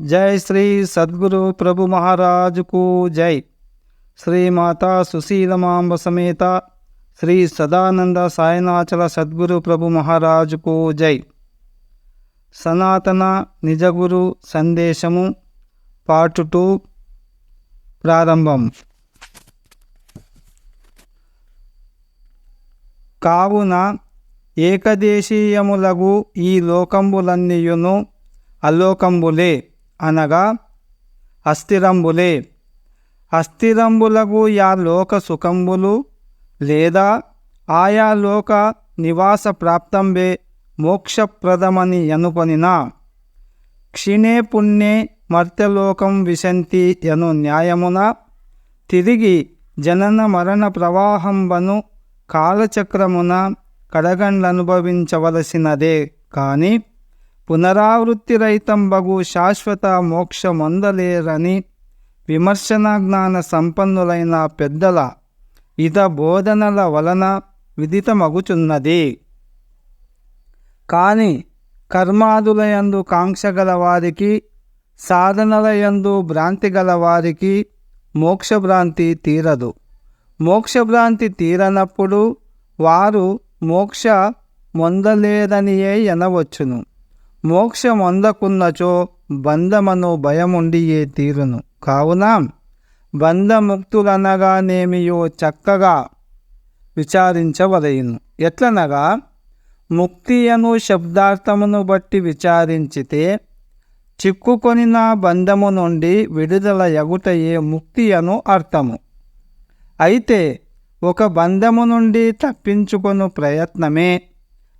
जय श्री सद्गुरु प्रभु महाराज को जय। श्री माता सुशीलमांब समेत श्री सदानंद सायनाचल सद्गुरु प्रभु महाराज को जय। सनातन निजगुरु संदेशमु पार्ट 2 प्रारंभम। కావున ఏకదేశీయములగు ఈ లోకంబులన్నీయును అలోకంబులే అనగా అస్థిరంబులే. అస్థిరంబులగు యా లోక సుఖంబులు లేదా ఆయా లోక నివాస ప్రాప్తంబే మోక్షప్రదమని అనుకొనిన క్షీణే పుణ్యే మర్త్యలోకం విశంతి యను న్యాయమున తిరిగి జనన మరణ ప్రవాహంబను కాలచక్రమున కడగండ్లనుభవించవలసినదే కాని పునరావృత్తి రహితంబగు శాశ్వత మోక్షమొందలేరని విమర్శన జ్ఞాన సంపన్నులైన పెద్దల ఇత బోధనల వలన విదితమగుచున్నది. కాని కర్మాదులయందు కాంక్షగల వారికి, సాధనలయందు భ్రాంతి గల వారికి మోక్షభ్రాంతి తీరదు. మోక్షభ్రాంతి తీరనప్పుడు వారు మోక్ష మొందలేదనియే ఎనవచ్చును. మోక్షమొందకున్నచో బంధమను భయముండియే తీరును. కావున బంధముక్తులనగానేమియో చక్కగా విచారించవలయును. ఎట్లనగా ముక్తి అను శబ్దార్థమును బట్టి విచారించితే చిక్కుకొనిన బంధము నుండి విడుదల యగుటయే ముక్తి అను అర్థము. అయితే ఒక బంధము నుండి తప్పించుకొను ప్రయత్నమే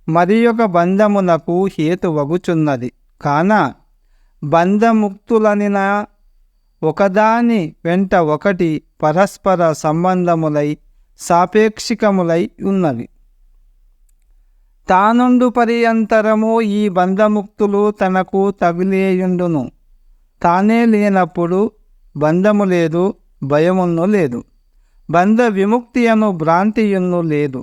మరి ఒక బంధమునకు హేతువగుచున్నది. కాన బంధముక్తులనిన ఒకదాని వెంట ఒకటి పరస్పర సంబంధములై సాపేక్షికములై ఉన్నవి. తానుండు పర్యంతరము ఈ బంధముక్తులు తనకు తగిలేయుండును. తానే లేనప్పుడు బంధము లేదు, భయమును లేదు. బంధ విముక్తి అను భ్రాంతియును లేదు.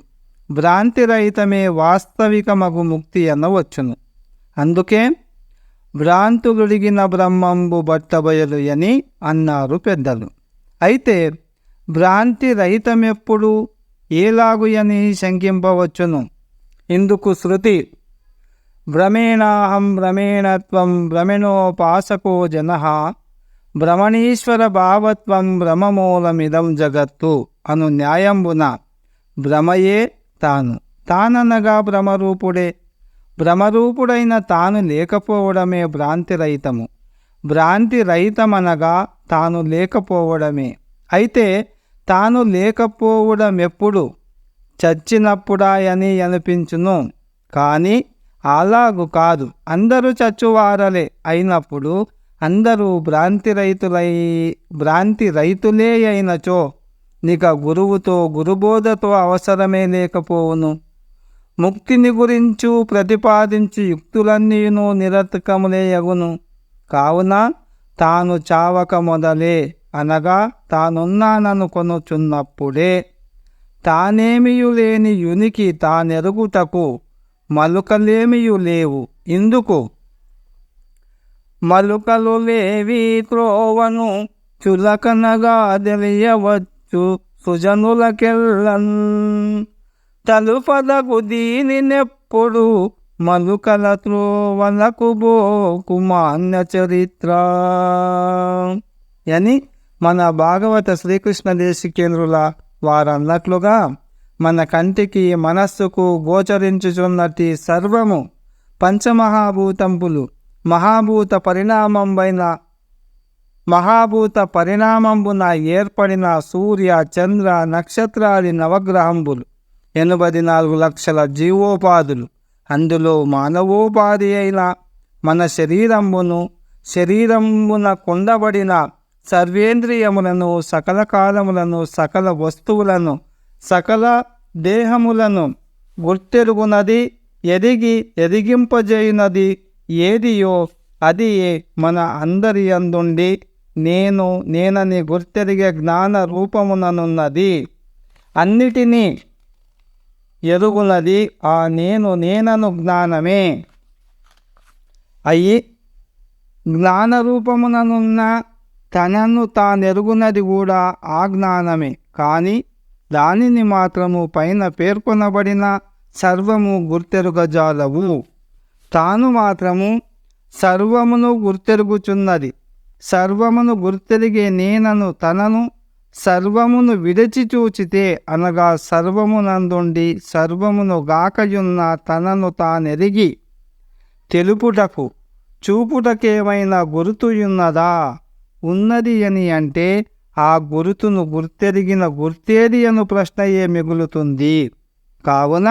భ్రాంతిరహితమే వాస్తవికమగు ముక్తి అనవచ్చును. అందుకే భ్రాంతులుడిగిన బ్రహ్మంబు బట్టబయలు అని అన్నారు పెద్దలు. అయితే భ్రాంతి రహితమెప్పుడు ఏలాగు అని శంకింపవచ్చును. ఇందుకు శృతి భ్రమేణాహం భ్రమేణత్వం భ్రమణోపాసకో జనః భ్రమణీశ్వర భావత్వం భ్రమమూలమిదం జగత్తు అను న్యాయంబున భ్రమయే తాను. తాననగా భ్రమరూపుడే. భ్రమరూపుడైన తాను లేకపోవడమే భ్రాంతిరహితము. భ్రాంతిరహితమనగా తాను లేకపోవడమే. అయితే తాను లేకపోవడమెప్పుడు చచ్చినప్పుడాయని అనిపించును. కానీ అలాగు కాదు. అందరూ చచ్చువారలే అయినప్పుడు అందరూ భ్రాంతి రైతులే అయినచో నిక గురువుతో గురుబోధతో అవసరమే లేకపోవును. ముక్తిని గురించు ప్రతిపాదించు యుక్తులన్నీను నిరర్థకములే యగును. కావున తాను చావక మొదలే అనగా తానున్నాననుకొనుచున్నప్పుడే తానేమియు లేని యునికి తానెరుగుటకు మలుకలేమియు లేవు. ఇందుకు మలుకలు లేవి త్రోవను చులకనగా తెలియవచ్చు సుజనులకెల్లన్ తలుపదకు దీనినెప్పుడు మలుకల త్రోవలకు బోకు మాన్య చరిత్ర అని మన భాగవత శ్రీకృష్ణ దేశికేంద్రుల వారన్నట్లుగా మన కంటికి మనస్సుకు గోచరించుచున్నట్టి సర్వము పంచమహాభూతంబులు మహాభూత పరిణామంబున ఏర్పడిన సూర్య చంద్ర నక్షత్రాది నవగ్రహంబులు 84 లక్షల జీవోపాధులు. అందులో మానవోపాధి అయిన మన శరీరంబున కొండబడిన సర్వేంద్రియములను, సకల కాలములను, సకల వస్తువులను, సకల దేహములను గుర్తెరుగునది, ఎదిగింపజేయునది ఏదియో అది మన అందరి యందుండి నేనని గుర్తెరిగే జ్ఞాన రూపముననున్నది. అన్నిటినీ ఎరుగునది ఆ నేనను జ్ఞానమే అయి జ్ఞానరూపముననున్న తనను తానెరుగునది కూడా ఆ జ్ఞానమే. కానీ దానిని మాత్రము పైన పేర్కొనబడిన సర్వము గుర్తెరుగజాలవు. తాను మాత్రము సర్వమును గుర్తెరుగుచున్నది. సర్వమును గుర్తెరిగే నేనను తనను సర్వమును విడిచి చూచితే, అనగా సర్వమునందుండి సర్వమును గాకయున్న తనను తానెరిగి తెలుపుటకు చూపుటకేమైనా గుర్తుయున్నదా? ఉన్నది అని అంటే ఆ గురుతును గుర్తెరిగిన గుర్తేది అను ప్రశ్నయే మిగులుతుంది. కావున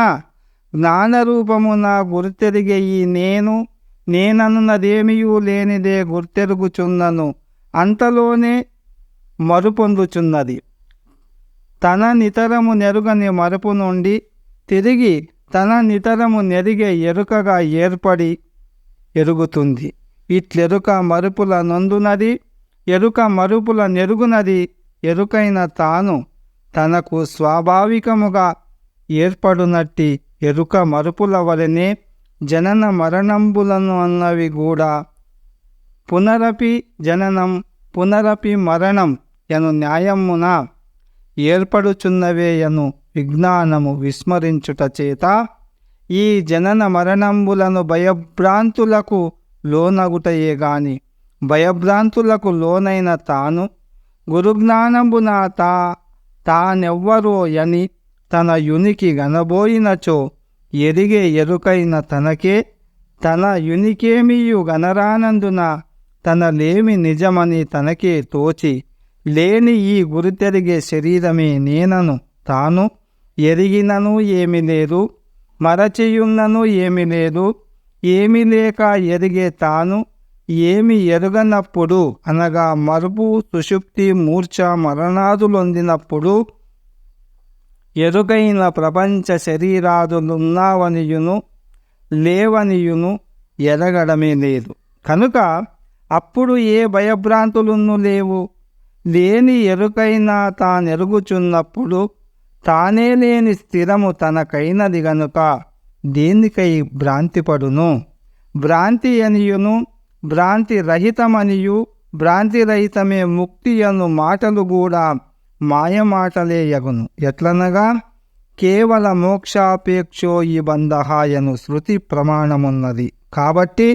జ్ఞానరూపమున గుర్తెరిగే ఈ నేనన్నదేమియూ లేనిదే గుర్తెరుగుచున్నను అంతలోనే మరుపొందుచున్నది. తన నితరము నెరుగని మరుపు నుండి తిరిగి తన నితరము నెరిగే ఎరుకగా ఏర్పడి ఎరుగుతుంది. ఇట్లెరుక మరుపుల నొందునది, ఎరుక మరుపుల నెరుగునది. ఎరుకైన తాను తనకు స్వాభావికముగా ఏర్పడునట్టి ఎరుక మరుపుల వలనే జనన మరణంబులను అన్నవి కూడా పునరపి జననం పునరపి మరణం యను న్యాయమున ఏర్పడుచున్నవే యను విజ్ఞానము విస్మరించుట చేత ఈ జనన మరణంబులను భయభ్రాంతులకు లోనగుటయే గాని భయభ్రాంతులకు లోనైన తాను గురుజ్ఞానంబున తానెవ్వరో యని తన యునికి గనబోయినచో ఎరిగే ఎరుకైన తనకే తన యునికేమియు గనరానందున తన లేమి నిజమని తనకే తోచి లేని ఈ గురితెరిగే శరీరమే నేనను తాను ఎరిగినను ఏమి లేదు, మరచియున్నను ఏమి లేదు. ఏమి లేక ఎరిగే తాను ఏమి ఎరుగనప్పుడు, అనగా మరుపు సుషుప్తి మూర్ఛ మరణాదులొందినప్పుడు ఎరుగైన ప్రపంచ శరీరాదులున్నావనియును లేవనియును ఎరగడమే లేదు. కనుక అప్పుడు ఏ భయభ్రాంతులును లేవు. లేని ఎరుకైనా తానెరుగుచున్నప్పుడు తానే లేని స్థిరము తనకైనది గనుక దేనికై భ్రాంతిపడును? భ్రాంతి అనియును భ్రాంతి రహితమనియు భ్రాంతిరహితమే ముక్తి అను మాటలు కూడా మాయమాటలే యగును. ఎట్లనగా కేవల మోక్షాపేక్షో ఈ బంధహాయను శృతి ప్రమాణమున్నది. కాబట్టి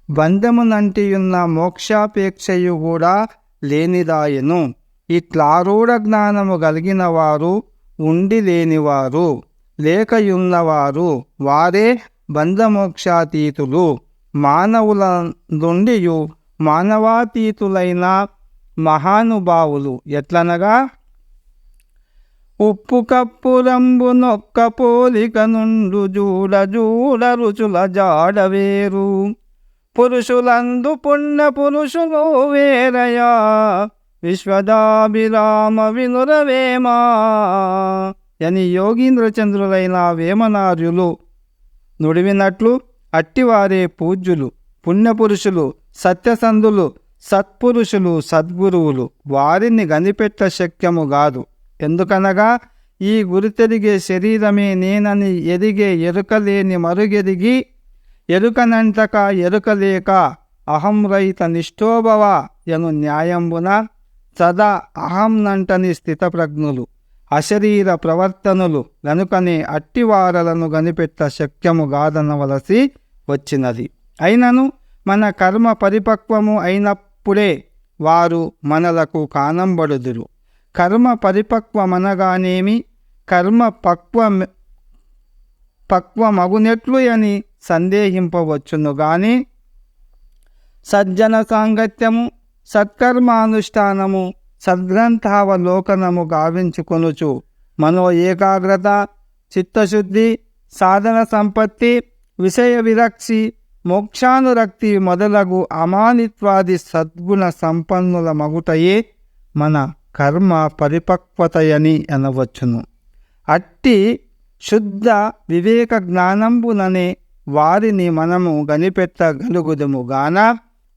బంధమునంటియున్న మోక్షాపేక్షయు కూడా లేనిదాయను. ఇట్లారూఢ జ్ఞానము కలిగిన వారు ఉండి లేనివారు లేకయున్నవారు వారే బంధమోక్షాతీతులు. మానవుల నుండియు మానవాతీతులైన మహానుభావులు ఎట్లనగా ఉప్పు కప్పురంబు నొక్క పోలిక నుండు జూడ జూడ రుచుల జాడవేరు పురుషులందు పుణ్య పురుషులు వేరయా విశ్వదాభిరామ వినురవేమా అని యోగీంద్రచంద్రులైన వేమనార్యులు నుడివినట్లు అట్టివారే పూజ్యులు, పుణ్యపురుషులు, సత్యసంధులు, సత్పురుషులు, సద్గురువులు. వారిని గనిపెట్ట శక్యము కాదు. ఎందుకనగా ఈ గురితెరిగే శరీరమే నేనని ఎరిగే ఎరుకలేని మరుగెరిగి ఎరుకనంటక ఎరుకలేక అహం రహిత నిష్ఠోభవ యను న్యాయంబున సదా అహం నంటని స్థితప్రజ్ఞులు, అశరీర ప్రవర్తనులు గనుకనే అట్టివారలను గనిపెట్ట శక్యము గాదనవలసి వచ్చినది. అయినను మన కర్మ పరిపక్వము అయినప్పుడే వారు మనలకు కానంబడుదురు. కర్మ పరిపక్వమనగానేమి, కర్మ పక్వమగునెట్లు అని సందేహింపవచ్చును గాని సజ్జన సాంగత్యము, సత్కర్మానుష్ఠానము, సద్గ్రంథావలోకనము గావించుకొనుచు మనో ఏకాగ్రత, చిత్తశుద్ధి, సాధన సంపత్తి, విషయ విరక్తి, మోక్షానురక్తి మొదలగు అమానిత్వాది సద్గుణ సంపన్నుల మగుటయే మన కర్మ పరిపక్వతయని అనవచ్చును. అట్టి శుద్ధ వివేక జ్ఞానంబుననే వారిని మనము గనిపెట్టగలుగుదుము గాన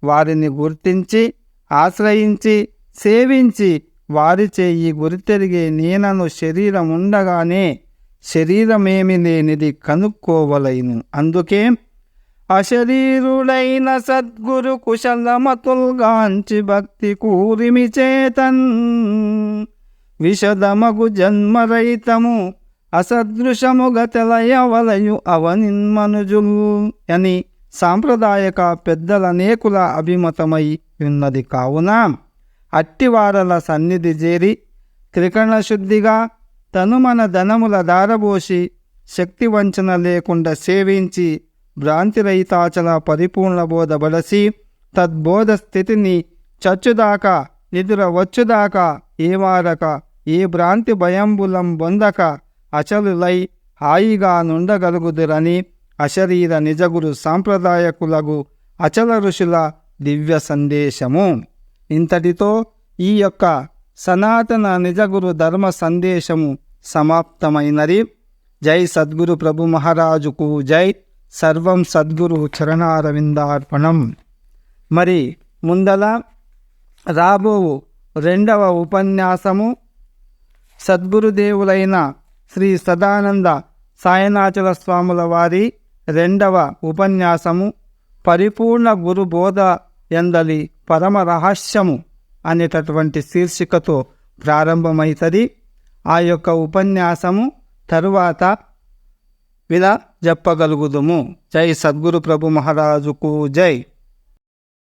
వారిని గుర్తించి ఆశ్రయించి సేవించి వారిచే ఈ గురితెరిగే నేనను శరీరం ఉండగానే శరీరమేమి లేనిది కనుక్కోవలైను. అందుకే అశరీరుడైన సద్గురు కుశలమతుల్గాంచి భక్తి కూరిమి చేతన్ విషదమగు జన్మరహితము అసదృశముగ తెలయవలయు అవనిన్మనుజుల్ అని సాంప్రదాయక పెద్దలనేకుల అభిమతమై ఉన్నది. కావున అట్టివారల సన్నిధి చేరి త్రికరణ శుద్ధిగా తనుమన ధనముల దారబోసి శక్తి వంచన లేకుండా సేవించి భ్రాంతిరహితాచల పరిపూర్ణ బోధ బడసి తద్బోధ స్థితిని చచ్చుదాకా నిదుర వచ్చుదాకా ఏమారక ఏ భ్రాంతి భయంబులం బొందక అచలులై హాయిగా నుండగలుగుదురని అశరీర నిజగురు సాంప్రదాయకులగు అచల ఋషుల దివ్య సందేశము. ఇంతటితో ఈ యొక్క సనాతన నిజగురు ధర్మ సందేశము సమాప్తమైనది. జై సద్గురు ప్రభు మహారాజుకు జై. సర్వం సద్గురు చరణారవిందార్పణం. మరి ముందల రాబో రెండవ ఉపన్యాసము సద్గురుదేవులైన శ్రీ సదానంద సాయనాచల స్వాముల వారి రెండవ ఉపన్యాసము పరిపూర్ణ గురుబోధ ఎందలి పరమ రహస్యము అనేటటువంటి శీర్షికతో ప్రారంభమవుతుంది. ఆ యొక్క ఉపన్యాసము తరువాత విలా చెప్పగలుగుదుము. జై సద్గురు ప్రభు మహారాజుకు జై.